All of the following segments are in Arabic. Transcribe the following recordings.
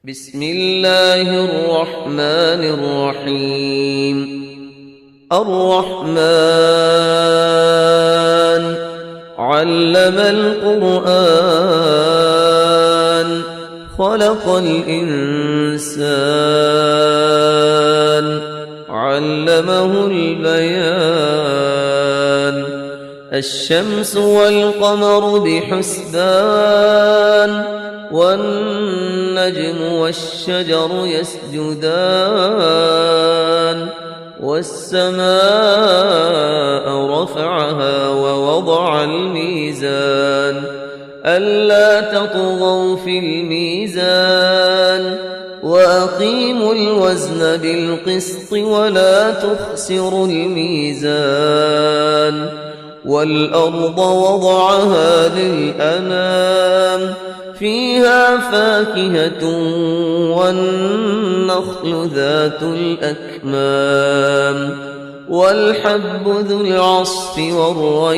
بسم الله الرحمن الرحيم. الرحمن علم القرآن خلق الإنسان علمه البيان. الشمس والقمر بحسبان والنجم والشجر يسجدان. والسماء رفعها ووضع الميزان ألا تطغوا في الميزان وأقيموا الوزن بالقسط ولا تخسروا الميزان. والأرض وضعها للأنام فيها فاكهة والنخل ذات الأكمام والحب ذو العصف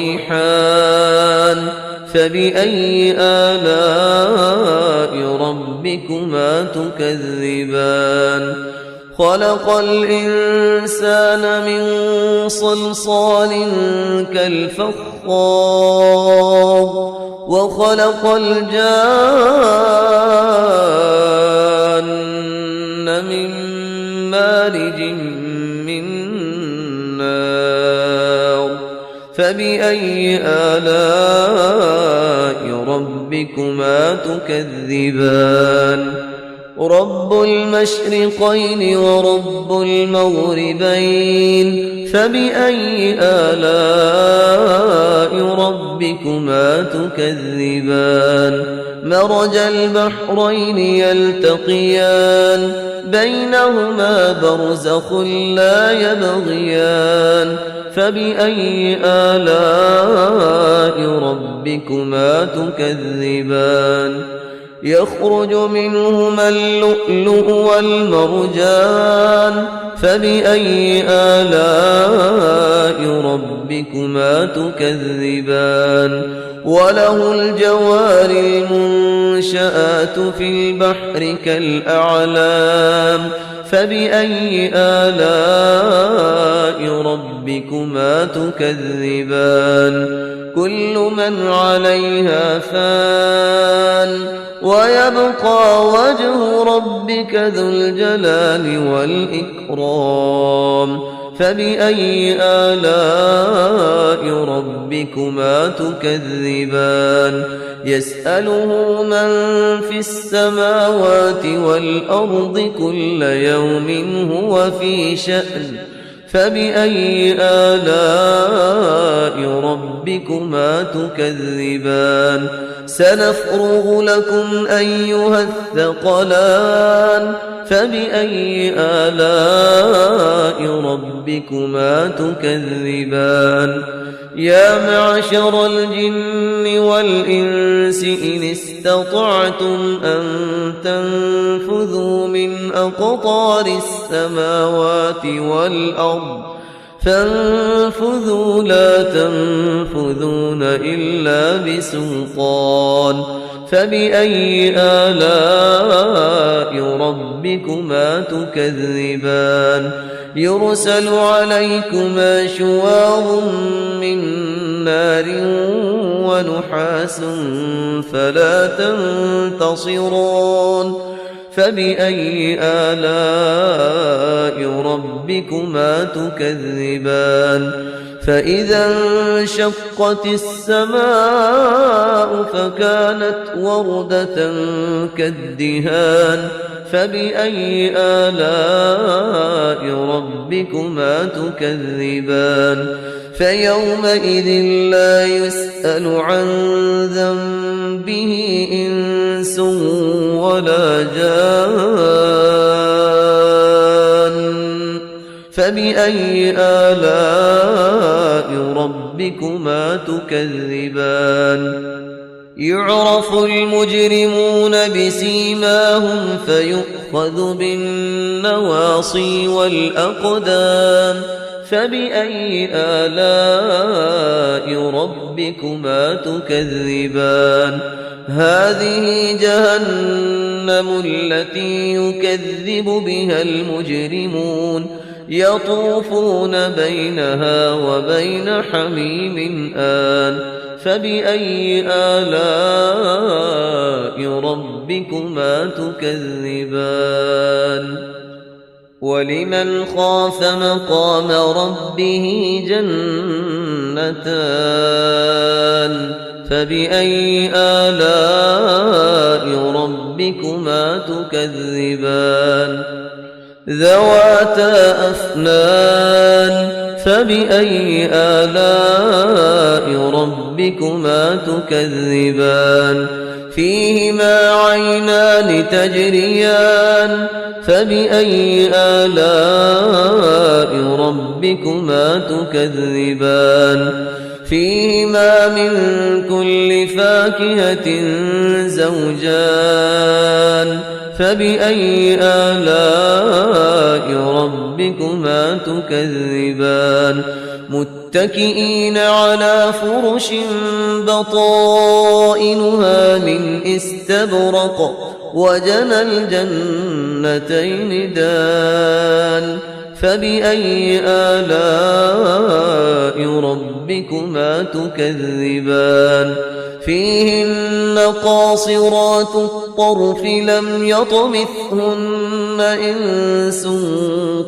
والريحان. فبأي آلاء ربكما تكذبان؟ خلق الإنسان من صلصال كالفخار وخلق الجان من مارج من نار. فبأي آلاء ربكما تكذبان؟ رب المشرقين ورب المغربين. فبأي آلاء ربكما تكذبان؟ مرج البحرين يلتقيان بينهما برزخ لا يبغيان. فبأي آلاء ربكما تكذبان؟ يخرج منهما اللؤلؤ والمرجان. فبأي آلاء ربكما تكذبان؟ وله الجوار المنشآت في البحر كالأعلام. فبأي آلاء ربكما تكذبان؟ كل من عليها فان ويبقى وجه ربك ذو الجلال والإكرام. فبأي آلاء ربكما تكذبان؟ يسأله من في السماوات والأرض كل يوم هو في شأن. فبأي آلاء ربكما تكذبان؟ سنفرغ لكم أيها الثقلان. فبأي آلاء ربكما تكذبان؟ يا معشر الجن والإنس إن استطعتم أن تنفذوا من أقطار السماوات والأرض فانفذوا لا تنفذون إلا بسلطان. فبأي آلاء ربكما تكذبان؟ يرسل عليكما شواظ من نار ونحاس فلا تنتصرون. فبأي آلاء ربكما تكذبان؟ فإذا انشقت السماء فكانت وردة كالدهان. فبأي آلاء ربكما تكذبان؟ فيومئذ لا يسأل عن ذنبه إنس ولا جان. فبأي آلاء ربكما تكذبان؟ يعرف المجرمون بسيماهم فيؤخذ بالنواصي والأقدام. فبأي آلاء ربكما تكذبان؟ هذه جهنم جهنم التي يكذب بها المجرمون يطوفون بينها وبين حميم آن فبأي آلاء ربكما تكذبان ولمن خاف مقام ربه جنتان فبأي آلاء ربكما تكذبان ذواتا أفنان فبأي آلاء ربكما تكذبان فيهما عينان تجريان فبأي آلاء ربكما تكذبان فيهما من كل فاكهة زوجان فبأي آلاء ربكما تكذبان متكئين على فرش بطائنها من استبرق وجنى الجنتين دان فبأي آلاء ربكما تكذبان فيهن قاصرات الطرف لم يطمثهن إنس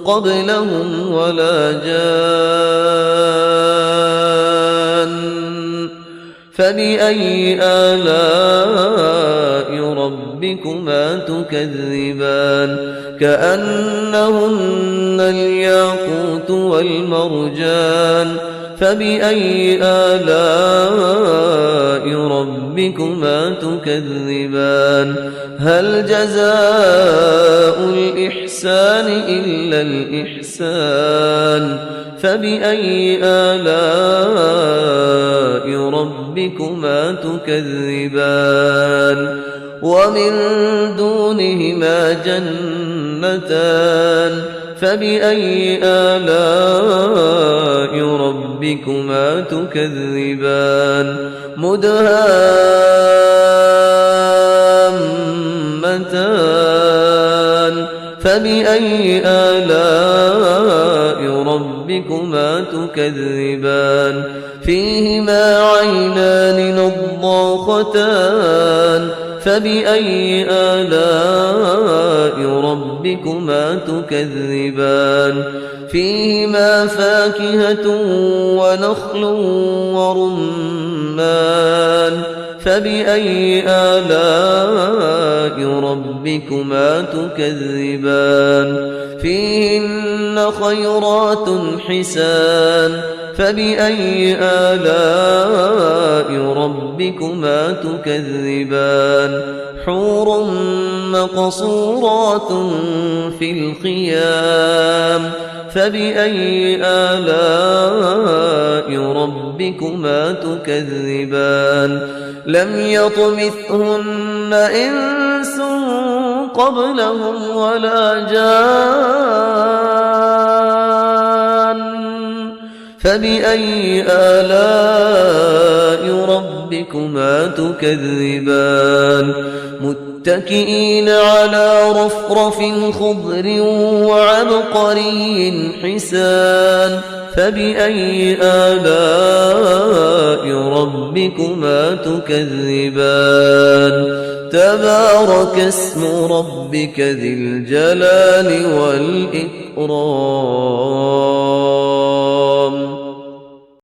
قبلهم ولا جان فبأي آلاء ربكما تكذبان كأنهن الياقوت والمرجان فبأي آلاء ربكما تكذبان هل جزاء الإحسان إلا الإحسان فبأي آلاء ربكما تكذبان ومن دونهما جنتان فبأي آلاء ربكما تكذبان مدهامتان فبأي آلاء ربكما تكذبان فيهما عينان نضاختان فبأي آلاء ربكما تكذبان فيهما فاكهة ونخل ورمان فبأي آلاء ربكما تكذبان فيهن خيرات حسان فبأي آلاء ربكما تكذبان حور مقصورات في الخيام فبأي آلاء ربكما تكذبان لم يطمثهن إنس قبلهم ولا جان فبأي آلاء ربكما تكذبان متكئين على رفرف خضر وعبقري حسان فبأي آلاء ربكما تكذبان تبارك اسم ربك ذي الجلال والإكرام